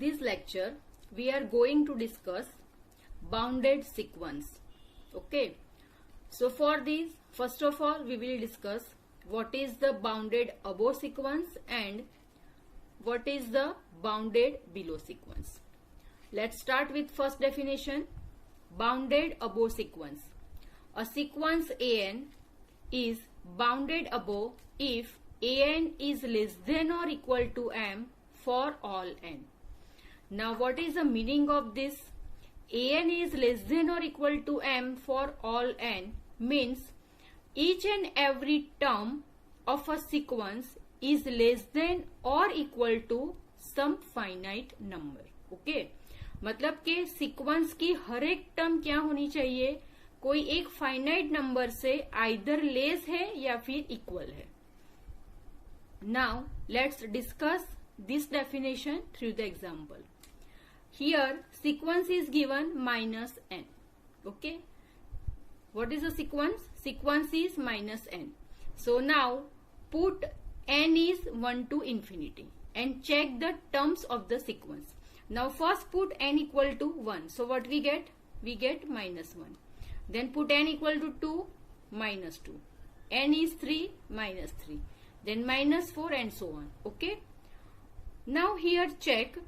this lecture we are going to discuss bounded sequence. Okay, so for this, first of all we will discuss what is the bounded above sequence and what is the bounded below sequence. Let's start with first definition. Bounded above sequence. A sequence AN is bounded above if AN is less than or equal to M for all N. Now what is the meaning of this? AN is less than or equal to M for all N means each and every term of a sequence is less than or equal to some finite number. Okay, मतलब कि sequence की हर एक term क्या होनी चाहिए, कोई एक finite number से आइदर लेस है या फिर इक्वल है. Now let's discuss this definition through the example. Here sequence is given -n. Okay, what is the sequence? Sequence is -n. So now put n is 1 to infinity and check the terms of the sequence. Now first put n equal to 1. So what we get? We get -1. Then put n equal to 2, -2. n is 3, -3. Then -4 and so on. Okay. Now here check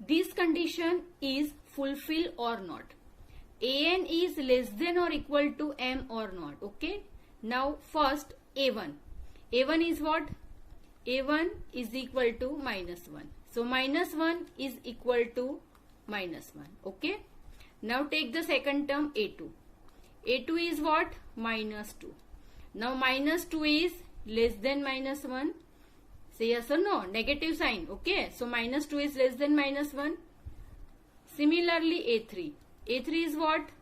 this condition is fulfilled or not. An is less than or equal to m or not. Okay. Now first a1. A1 is what? A1 is equal to -1. So -1 is equal to -1. Okay. Now take the second term A2. A2 is what? -2. Now -2 is less than -1. Say yes or no? Negative sign. Okay. So -2 is less than -1. Similarly A3. A3 is what?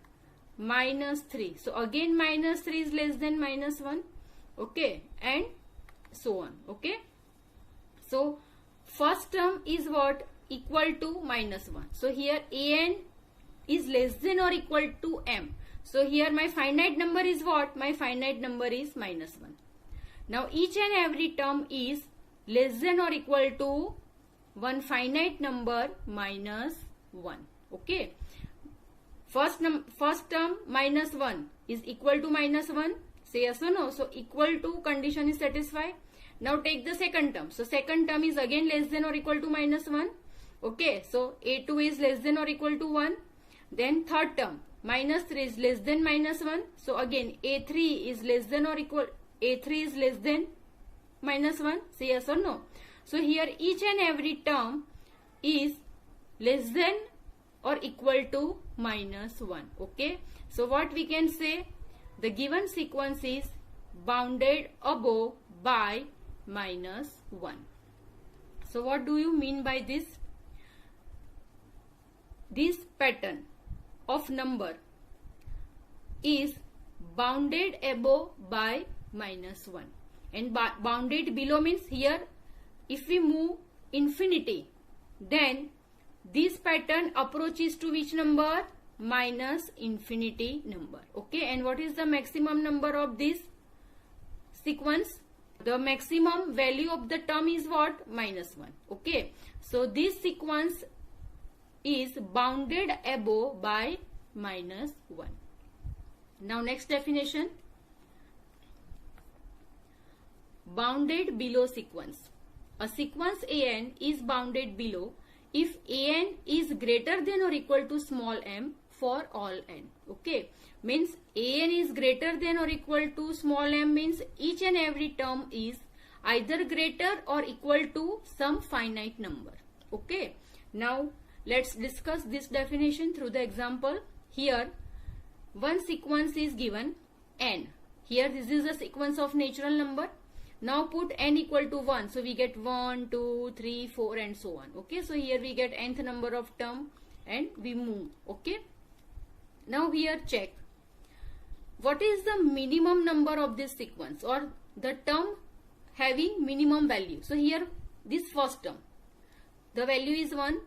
-3. So again -3 is less than -1. Okay. And so on. Okay. So first term is what? Equal to -1. So here an is less than or equal to m. So here my finite number is what? My finite number is -1. Now each and every term is less than or equal to one finite number -1. Okay. First term -1 is equal to -1. Say yes or no? So equal to condition is satisfied. Now take the second term. So second term is again less than or equal to -1. Okay. So A2 is less than or equal to 1. Then third term -3 is less than -1. So again A3 is less than or equal. A3 is less than -1. Say yes or no? So here each and every term is less than or equal to -1. Okay. So what we can say? The given sequence is bounded above by -1. So what do you mean by this? This pattern of number is bounded above by -1 and bounded below means here if we move infinity then this pattern approaches to which number? -infinity number. Okay. And what is the maximum number of this sequence? The maximum value of the term is what? -1. Okay. So this sequence is bounded above by -1. Now next definition. Bounded below sequence. A sequence AN is bounded below if AN is greater than or equal to small m for all n. Okay. Means an is greater than or equal to small m means each and every term is either greater or equal to some finite number. Okay. Now let's discuss this definition through the example. Here one sequence is given n. Here this is a sequence of natural number. Now put n equal to 1. So we get 1, 2, 3, 4 and so on. Okay. So here we get nth number of term and we move. Okay. Now here check. What is the minimum number of this sequence or the term having minimum value? So here this first term, the value is 1.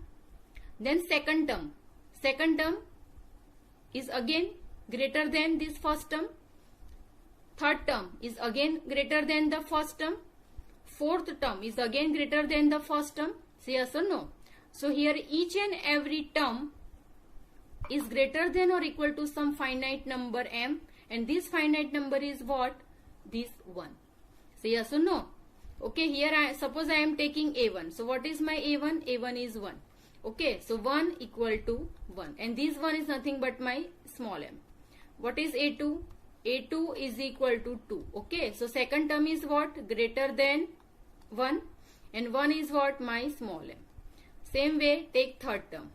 Then second term is again greater than this first term. Third term is again greater than the first term. Fourth term is again greater than the first term. Say yes or no. So here each and every term is greater than or equal to some finite number m, and this finite number is what? This 1. Say yes or no. Okay, here suppose I am taking a1. So what is my a1? a1 is 1. Okay, so 1 equal to 1, and this 1 is nothing but my small m. What is a2? a2 is equal to 2. Okay, so second term is what? Greater than 1, and 1 is what? My small m. Same way, take third term.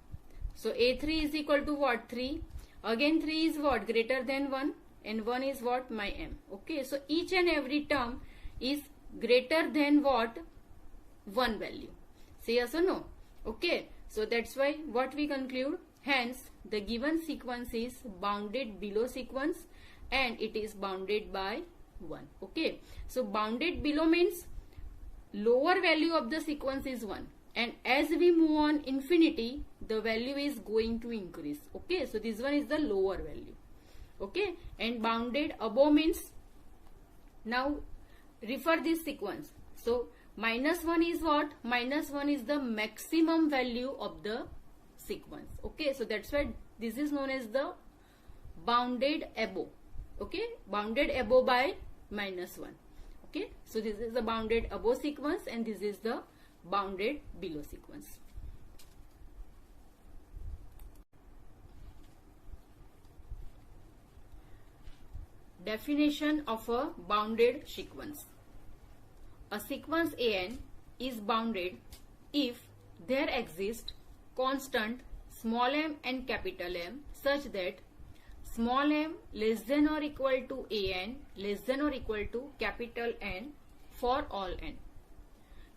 So a3 is equal to what? 3. Again 3 is what? Greater than 1, and 1 is what? My m. Okay, so each and every term is greater than what? 1 value. Say yes or no. Okay, so that's why what we conclude, hence the given sequence is bounded below sequence and it is bounded by 1. Okay, so bounded below means lower value of the sequence is 1, and as we move on infinity, the value is going to increase. Okay, so this one is the lower value. Okay, and bounded above means, now refer this sequence. So minus 1 is what? Minus 1 is the maximum value of the sequence. Okay, so that's why this is known as the bounded above. Okay, bounded above by minus 1. Okay, so this is the bounded above sequence and this is the bounded below sequence. Definition of a bounded sequence. A sequence an is bounded if there exist constant small m and capital M such that small m less than or equal to an less than or equal to capital N for all n.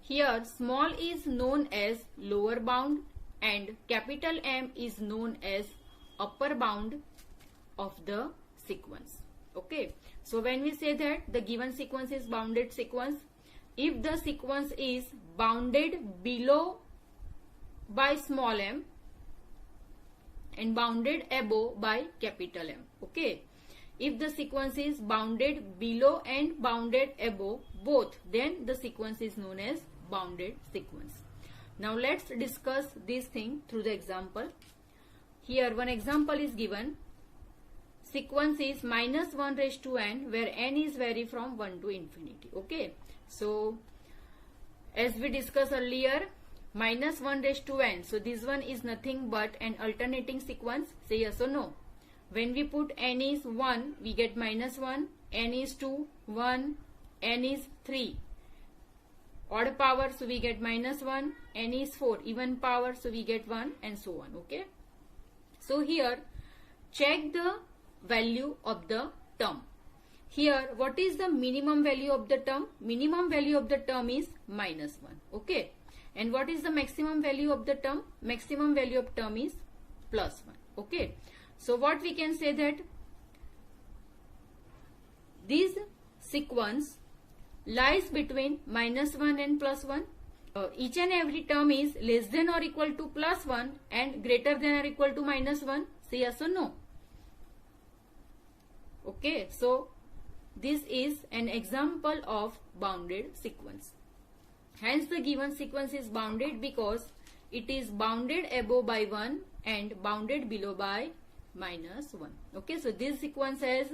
Here small is known as lower bound and capital M is known as upper bound of the sequence. Okay, so when we say that the given sequence is bounded sequence, if the sequence is bounded below by small m and bounded above by capital M. Okay, if the sequence is bounded below and bounded above both, then the sequence is known as bounded sequence. Now let's discuss this thing through the example. Here one example is given. Sequence is minus 1 raised to n where n is vary from 1 to infinity. Okay, so as we discussed earlier, minus 1 raised to n, so this one is nothing but an alternating sequence. Say yes or no. When we put n is 1, we get minus 1, n is 2, 1, n is 3. Odd power, so we get minus 1, n is 4. Even power, so we get 1 and so on. Okay, so here check the value of the term. Here what is the minimum value of the term? Minimum value of the term is minus 1. Okay, and what is the maximum value of the term? Maximum value of term is plus 1. Okay, so what we can say that this sequence lies between minus 1 and plus 1. Each and every term is less than or equal to plus 1 and greater than or equal to minus 1. Say yes or no. Okay, so this is an example of bounded sequence. Hence the given sequence is bounded because it is bounded above by 1 and bounded below by minus 1. Okay, so this sequence has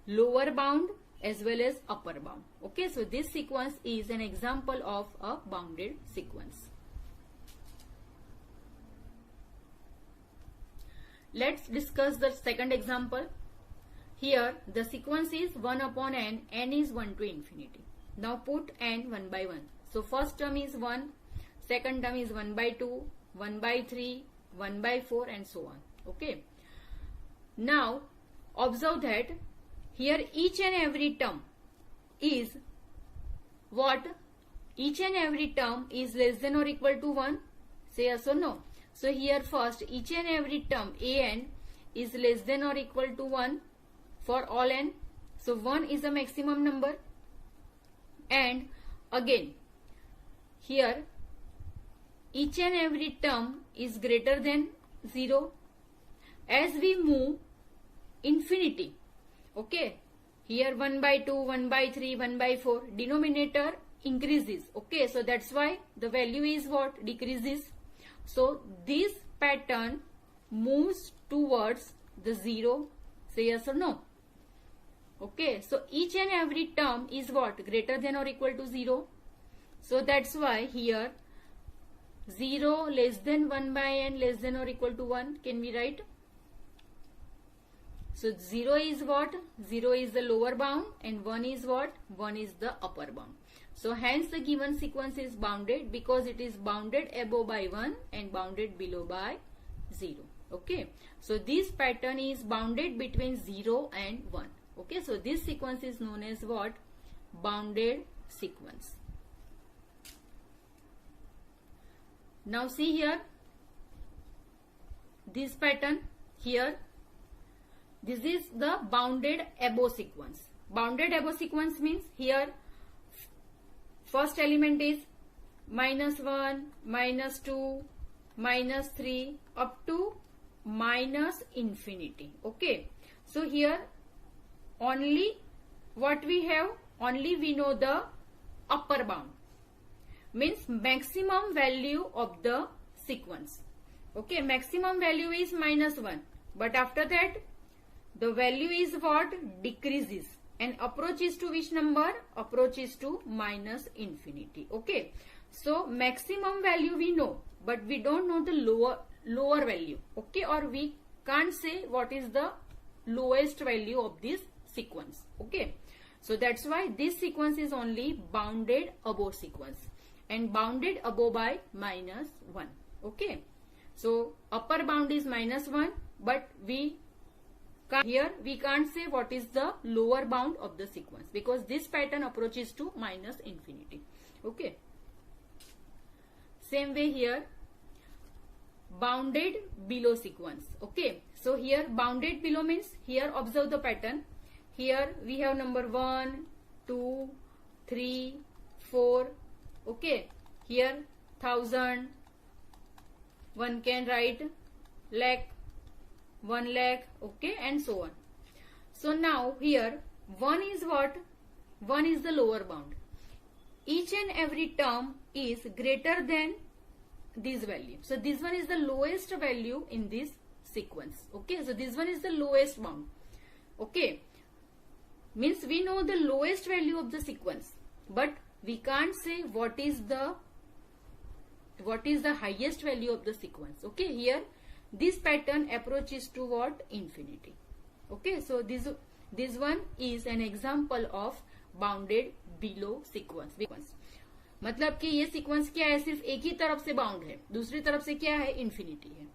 lower bound as well as upper bound. Okay, so this sequence is an example of a bounded sequence. Let's discuss the second example. Here the sequence is 1 upon n, n is 1 to infinity. Now put n 1 by 1. So first term is 1, second term is 1 by 2, 1 by 3, 1 by 4 and so on. Okay. Now observe that here each and every term is what? Each and every term is less than or equal to 1. Say yes or no. So here first each and every term an is less than or equal to 1 for all n. So 1 is the maximum number, and again here each and every term is greater than 0 as we move infinity. Okay, here 1 by 2, 1 by 3, 1 by 4, denominator increases. Okay, so that's why the value is what? Decreases. So this pattern moves towards the 0. Say yes or no. Okay, so each and every term is what? Greater than or equal to 0. So that's why here 0 less than 1 by n less than or equal to 1. Can we write? So 0 is what? 0 is the lower bound and 1 is what? 1 is the upper bound. So hence the given sequence is bounded because it is bounded above by 1 and bounded below by 0. Okay. So this pattern is bounded between 0 and 1. Okay. So this sequence is known as what? Bounded sequence. Now see here. This pattern here. This is the bounded above sequence. Bounded above sequence means here first element is -1, -2, -3 up to -infinity. Okay. So here only what we have? Only we know the upper bound. Means maximum value of the sequence. Okay. Maximum value is -1. But after that the value is what? Decreases. And approaches to which number? Approaches to -infinity. Okay. So maximum value we know, but we don't know the lower value. Okay. Or we can't say what is the lowest value of this sequence. Okay. So that's why this sequence is only bounded above sequence and bounded above by -1. Okay. So upper bound is -1, but here we can't say what is the lower bound of the sequence because this pattern approaches to -infinity. Okay. Same way here, bounded below sequence. Okay. So here bounded below means here observe the pattern. Here we have number 1, 2, 3, 4. Okay. Here 1000. One can write lakh. 1 lakh, okay, and so on. So now here 1 is what? 1 is the lower bound. Each and every term is greater than this value. So this one is the lowest value in this sequence. Okay, so this one is the lowest bound. Okay, means we know the lowest value of the sequence, but we can't say what is the highest value of the sequence. Okay, here this pattern approaches to what? Infinity. Okay, so this one is an example of bounded below sequence. मतलब कि ये sequence क्या है? सिर्फ एक ही तरफ से bound है, दूसरी तरफ से क्या है? इन्फिनिटी है.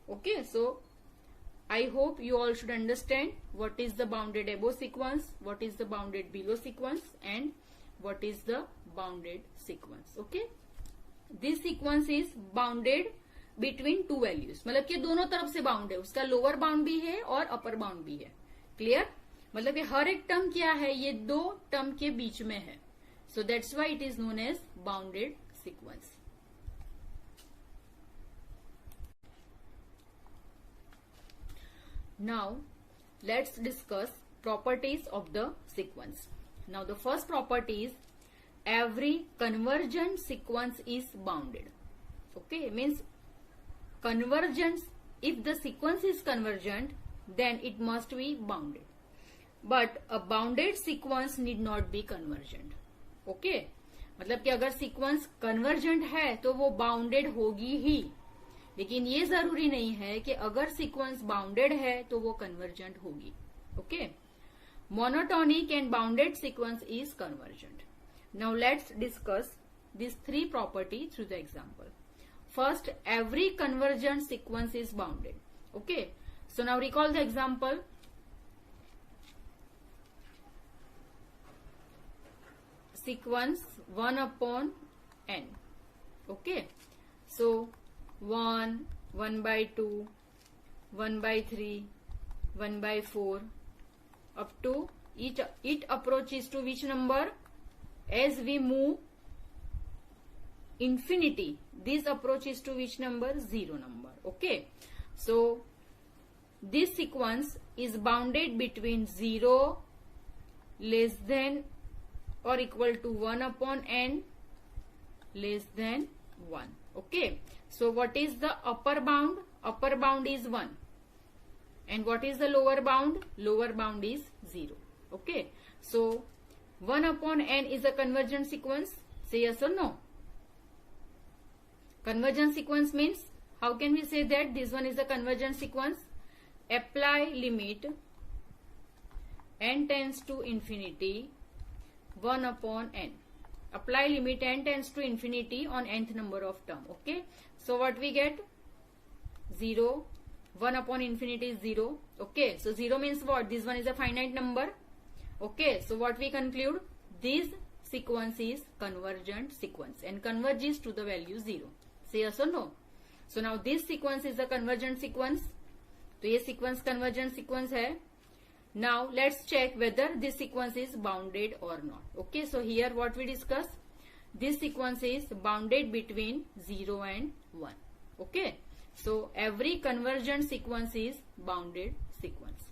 Okay, so I hope you all should understand what is the bounded above sequence, what is the bounded below sequence, and what is the bounded sequence. Okay, this sequence is bounded between two values. मतलब कि दोनों तरफ से bound है, उसका lower bound भी है और अपर बाउंड भी है. क्लियर? मतलब कि हर एक टर्म क्या है? ये दो टर्म के बीच में है. So that's why it is known as bounded sequence. Now let's discuss properties of the sequence. Now the first property is every convergent sequence is bounded. Okay, means convergence, if the sequence is convergent then it must be bounded, but a bounded sequence need not be convergent. Okay, मतलब कि अगर sequence convergent है तो वो bounded होगी ही, लेकिन ये जरूरी नहीं है कि अगर सीक्वेंस बाउंडेड है तो वो कन्वर्जेंट होगी. Okay, monotonic and bounded sequence is convergent. Now let's discuss this three property through the example. First, every convergent sequence is bounded. Okay, so now recall the example. Sequence 1 upon n. Okay, so 1, 1 by 2, 1 by 3, 1 by 4 up to it approaches to which number? As we move infinity, this approaches to which number? 0 number. Okay, so this sequence is bounded between 0 less than or equal to 1 upon n less than 1. Okay. So what is the upper bound? Upper bound is 1. And what is the lower bound? Lower bound is 0. Okay. So 1 upon n is a convergent sequence. Say yes or no. Convergent sequence means, how can we say that this one is a convergent sequence? Apply limit n tends to infinity 1 upon n. Apply limit n tends to infinity on nth number of term. Okay. So what we get? 0. 1 upon infinity is 0. Okay. So 0 means what? This one is a finite number. Okay. So what we conclude? This sequence is convergent sequence and converges to the value 0. Say yes or no. So now this sequence is a convergent sequence. तो ये sequence convergent sequence है. Now let's check whether this sequence is bounded or not. Okay, so here what we discuss, this sequence is bounded between 0 and 1. Okay, so every convergent sequence is bounded sequence.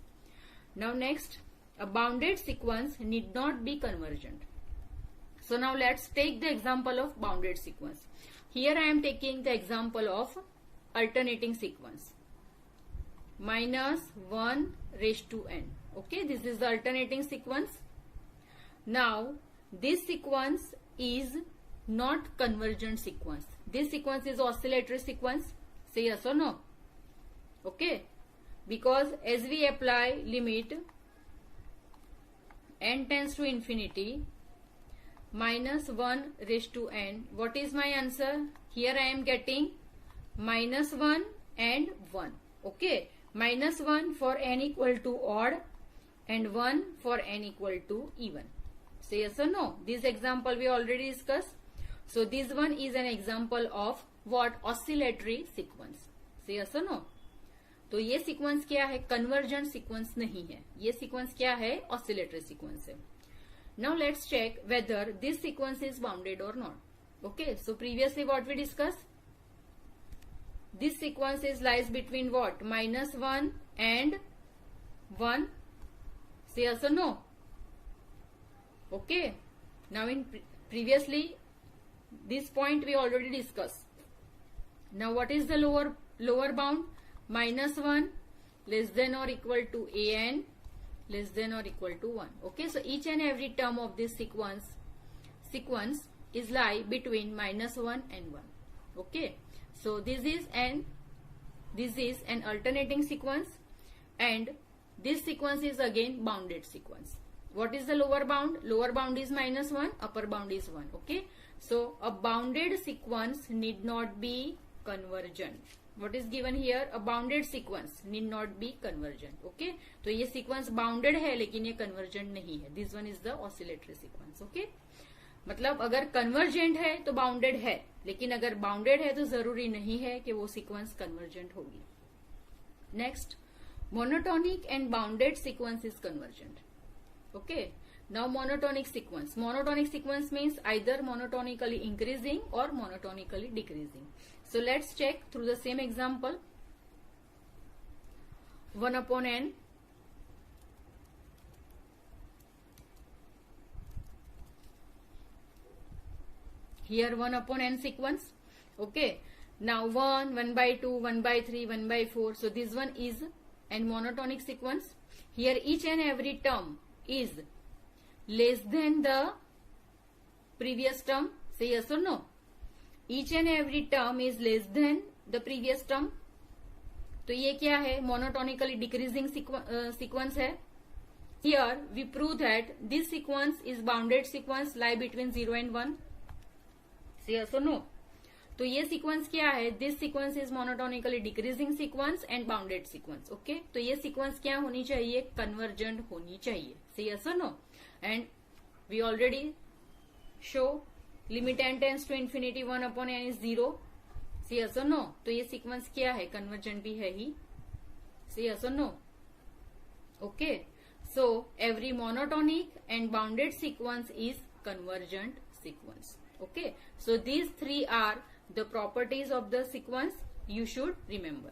Now next, a bounded sequence need not be convergent. So now let's take the example of bounded sequence. Here I am taking the example of alternating sequence. Minus 1 raised to n. Okay, this is the alternating sequence. Now, this sequence is not convergent sequence. This sequence is oscillatory sequence. Say yes or no. Okay, because as we apply limit n tends to infinity minus 1 raised to n, what is my answer? Here I am getting minus 1 and 1. Okay, minus 1 for n equal to odd and 1 for n equal to even. Say yes or no. This example we already discussed. So this one is an example of what? Oscillatory sequence. Say yes or no. तो ये sequence क्या है? Convergent sequence नहीं है. ये sequence क्या है? Oscillatory sequence है. Now let's check whether this sequence is bounded or not. Okay, so previously what we discussed? This sequence is lies between what? Minus 1 and 1. Say yes or no. Okay. Now in previously this point we already discussed. Now what is the lower bound? Minus 1 less than or equal to an less than or equal to 1. Okay, so each and every term of this sequence is lie between minus 1 and 1. Okay, so this is an alternating sequence and this sequence is again bounded sequence. What is the lower bound? Lower bound is minus 1, upper bound is 1. Okay, so a bounded sequence need not be convergent. What is given here? A bounded sequence need not be convergent. Okay, तो ये sequence bounded है लेकिन ये convergent नहीं है. This one is the oscillatory sequence. Okay, मतलब अगर convergent है तो bounded है, लेकिन अगर bounded है तो जरूरी नहीं है कि वो sequence convergent होगी. Next, monotonic and bounded sequence is convergent. Okay, now monotonic sequence. Monotonic sequence means either monotonically increasing or monotonically decreasing. So let's check through the same example. 1 upon n. Here 1 upon n sequence. Okay. Now 1, 1 by 2, 1 by 3, 1 by 4. So this one is a monotonic sequence. Here each and every term is less than the previous term. Say yes or no. Each and every term is less than the previous term. तो ये क्या है? Monotonically decreasing sequence है. Here we prove that this sequence is bounded sequence lie between 0 and 1. Say yes or no. तो ये sequence क्या है? This sequence is monotonically decreasing sequence and bounded sequence. Okay, तो ये sequence क्या होनी चाहिए? Convergent होनी चाहिए. Say yes or no. And we already show limit n tends to infinity 1 upon n is 0. Say yes or no. तो ये sequence क्या है? Convergent भी है ही. Say yes or no. Okay, so every monotonic and bounded sequence is convergent sequence. Okay, so these three are the properties of the sequence you should remember.